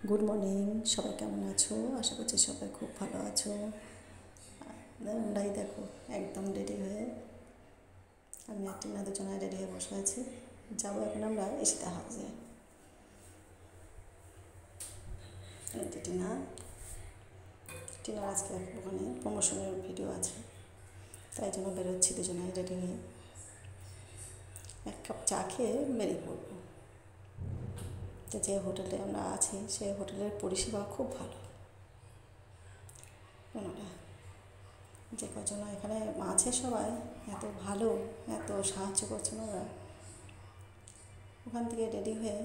Good morning, সবাই কেমন আছো? আশা করছি সবাই খুব ভালো আছো। আমরাই দেখো একদম রেডি হয়ে, আমি আর টিনা দুজনে রেডি হয়ে বসে আছি। যাবো এখন আমরা ঈশিতা হাউসে। টিনা টিনার আজকে ওখানে প্রমোশনের ভিডিও আছে, তাই জন্য বেরোচ্ছি দুজনে রেডি হয়ে। এক কাপ চা খেয়ে বেরিয়ে পড়বো। তো যে হোটেলে আমরা আছি সেই হোটেলের পরিষেবা খুব ভালো। ওনারা যে কজন এখানে আছে সবাই এত ভালো, এত সাহায্য করছেন ওরা। ওখান থেকে রেডি হয়ে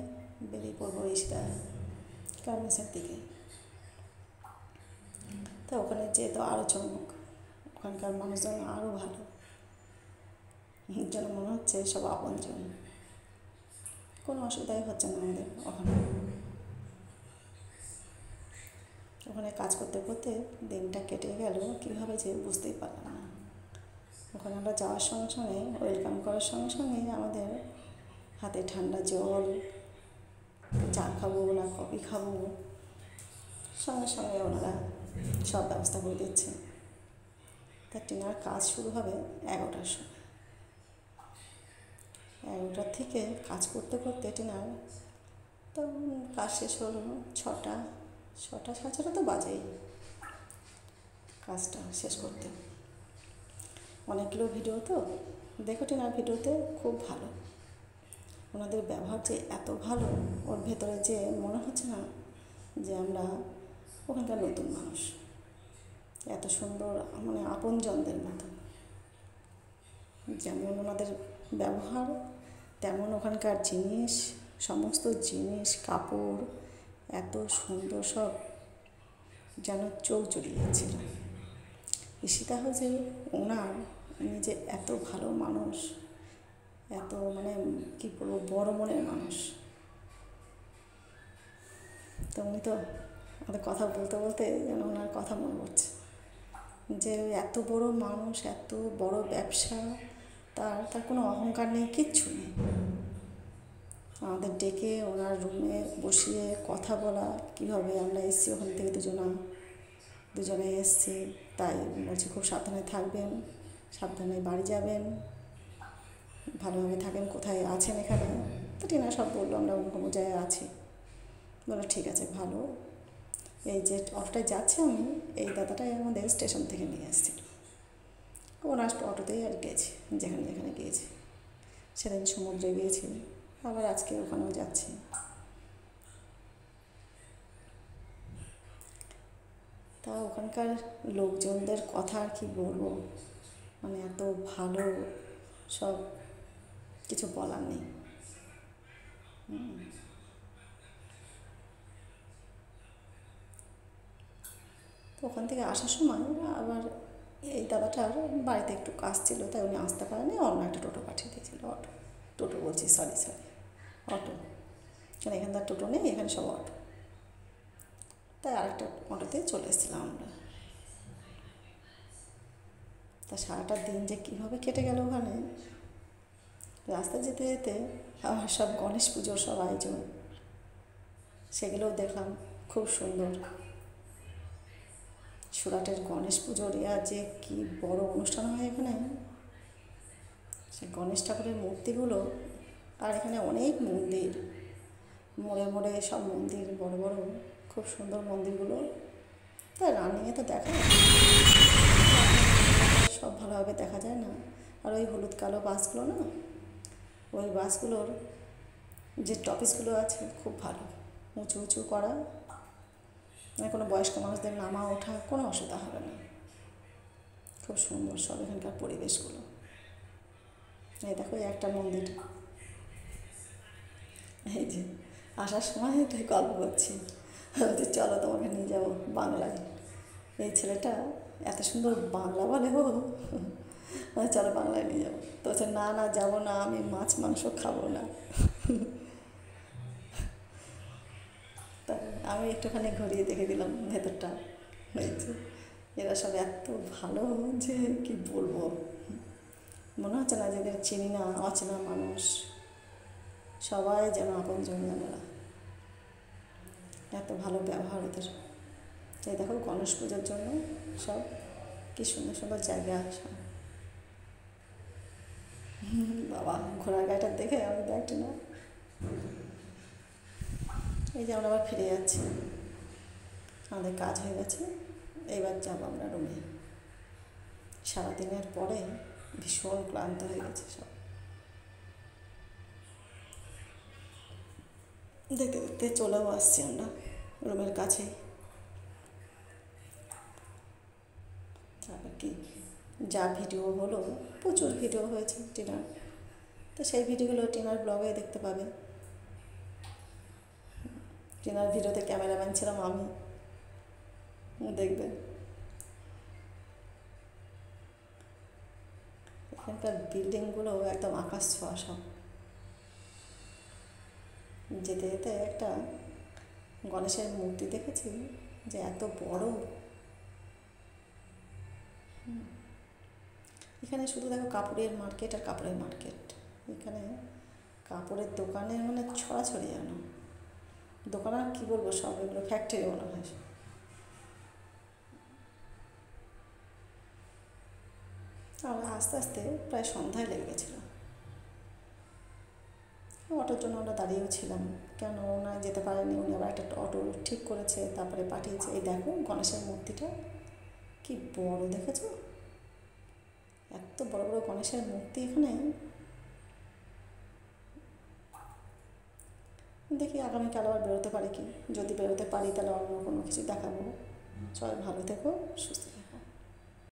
বেরিয়ে পড়বো ঈশিতা গার্মেন্টসের দিকে। তো ওখানে যেহেতু আরও চমক, ওখানকার মানুষজন আরও ভালো, যেন মনে হচ্ছে সব আপনজন। কোনো অসুবিধাই হচ্ছে না আমাদের ওখানে। ওখানে কাজ করতে করতে দিনটা কেটে গেল কীভাবে যে বুঝতেই পারলাম না। ওখানে আমরা যাওয়ার সঙ্গে সঙ্গে, ওয়েলকাম করার সঙ্গে সঙ্গে আমাদের হাতে ঠান্ডা জল, চা খাবো না কফি খাবো, সঙ্গে সঙ্গে ওনারা সব ব্যবস্থা করে দিচ্ছে। তা টিনার কাজ শুরু হবে 11টার সময়। 11টার থেকে কাজ করতে করতে টিনার তো কাজ শেষ হলো 6টা 6:30 তো বাজেই কাজটা শেষ করতে। অনেকগুলো ভিডিও তো দেখো, টিনার ভিডিওতে খুব ভালো। ওনাদের ব্যবহার যে এত ভালো, ওর ভেতরে যে মনে হচ্ছে না যে আমরা ওখানকার নতুন মানুষ। এত সুন্দর, মানে আপনজনদের মতো। যেমন ওনাদের ব্যবহার, তেমন ওখানকার জিনিস, সমস্ত জিনিস, কাপড় এত সুন্দর, সব যেন চোখ জুড়িয়ে যাচ্ছিল। ঈশিতা হাউসের ওনার, উনি যে এত ভালো মানুষ, এত মানে কী বলবো, বড় মনের মানুষ। তো উনি তো আমাদের কথা বলতে বলতে যেন ওনার কথা মনে পড়ছে, যে এত বড় মানুষ, এত বড় ব্যবসা, তার কোনো অহংকার নেই, কিচ্ছু নেই। আমাদের ডেকে ওনার রুমে বসিয়ে কথা বলা, কীভাবে আমরা এসেছি ওখান থেকে দুজনে এসেছি, তাই বলছি খুব সাবধানে থাকবেন, সাবধানে বাড়ি যাবেন, ভালোভাবে থাকেন, কোথায় আছেন এখানে। তো টিনা সব বললো, আমরা অন্য জায়গায় আছি। বলো ঠিক আছে, ভালো। এই যে অটোটায় যাচ্ছি আমি, এই দাদাটাই আমাদের স্টেশন থেকে নিয়ে এসেছিল। ওনার অটোতেই আর গেছি, যেখানে যেখানে গিয়েছি। সেদিন সমুদ্রে গিয়েছি, আবার আজকে ওখানেও যাচ্ছি। তা ওখানকার লোকজনদের কথা আর কি বলবো, মানে এত ভালো, সব কিছু বলার নেই। তো ওখান থেকে আসার সময় আবার এই দাদাটার বাড়িতে একটু কাজ ছিল, তাই উনি আসতে পারেনি, অন্য একটা টোটো পাঠিয়ে দিয়েছিল। টোটো বলছি, সরি অটো। কারণ এখানে তার টোটো নেই, এখানে সব অটো। তাই আরেকটা অটোতে চলে এসেছিলাম আমরা। তা সারাটা দিন যে কীভাবে কেটে গেল ওখানে। রাস্তা যেতে যেতে আমার সব গণেশ পুজোর সব আয়োজন, সেগুলোও দেখলাম, খুব সুন্দর। সুরাটের গণেশ পুজোর যে কী বড় অনুষ্ঠান হয় এখানে। সে গণেশ ঠাকুরের মূর্তিগুলো, আর এখানে অনেক মন্দির, মোড়ে মোড়ে সব মন্দির, বড় বড়, খুব সুন্দর মন্দিরগুলো। তা রানিংয়ে তো দেখা সব ভালোভাবে দেখা যায় না। আর ওই হলুদ কালো বাসগুলো না, ওই বাসগুলোর যে টপিসগুলো আছে খুব ভালো, উঁচু উঁচু করা, মানে কোনো বয়স্ক মানুষদের নামা ওঠা কোনো অসুবিধা হবে না। খুব সুন্দর সব এখানকার পরিবেশগুলো। এই দেখো একটা মন্দির, এই যে আসার সময় একটু গল্প করছি, যে চলো তোমাকে নিয়ে যাবো বাংলায়। এই ছেলেটা এত সুন্দর বাংলা বলে, চলো বাংলায় নিয়ে যাবো। তো বলছে না না, যাবো না, আমি মাছ মাংস খাবো না। তাই আমি একটুখানি ঘুরিয়ে দেখে দিলাম ভেতরটা। হয়েছে, এরা সব এত ভালো যে কি বলবো, মনে হচ্ছে না যে এদের চিনি না, অচেনা মানুষ, সবাই যেন আপনজন। আমরা এত ভালো ব্যবহার ওদের। এই দেখো গণেশ পুজোর জন্য সব কি সুন্দর সুন্দর জায়গা সব। বাবা ঘোড়ার গাড়িটা দেখে আমি একটু না, এই যে আমরা আবার ফিরে যাচ্ছি, আমাদের কাজ হয়ে গেছে, এইবার যাবো আমরা রুমে। সারাদিনের পরে ভীষণ ক্লান্ত হয়ে গেছে সব। দেখতে দেখতে চলেও আসছি আমরা রুমের কাছেই। তারপর কি যা ভিডিও হলো, প্রচুর ভিডিও হয়েছে টিনার, তো সেই ভিডিওগুলো টিনার ব্লগে দেখতে পাবে। টিনার ভিডিওতে ক্যামেরাম্যান ছিলাম আমি, দেখবে। এখানকার বিল্ডিংগুলো একদম আকাশ ছোঁয়া সব। যেতে যেতে একটা গণেশের মূর্তি দেখেছি যে এত বড়। এখানে শুধু দেখো কাপড়ের মার্কেট আর কাপড়ের মার্কেট। এখানে কাপড়ের দোকানে মানে ছড়াছড়ি যেন, দোকান আর কী বলবো, সব এগুলো ফ্যাক্টরি মনে হয়। আমরা আস্তে আস্তে প্রায় সন্ধ্যায় লেগে গেছিলো। অটোর জন্য আমরা দাঁড়িয়েও ছিলাম, কেন ওনারা যেতে পারেনি, উনি আবার একটা অটো ঠিক করেছে তারপরে পাঠিয়েছে। এই দেখো গণেশের মূর্তিটা কি বড়, দেখেছ? এত বড় বড় গণেশের মূর্তি এখানে। দেখি আগামীকাল আবার বেরোতে পারি কি, যদি বেরোতে পারি তাহলে অন্য কোনো কিছু দেখাবো। সবাই ভালো থেকো, সুস্থ থেকো।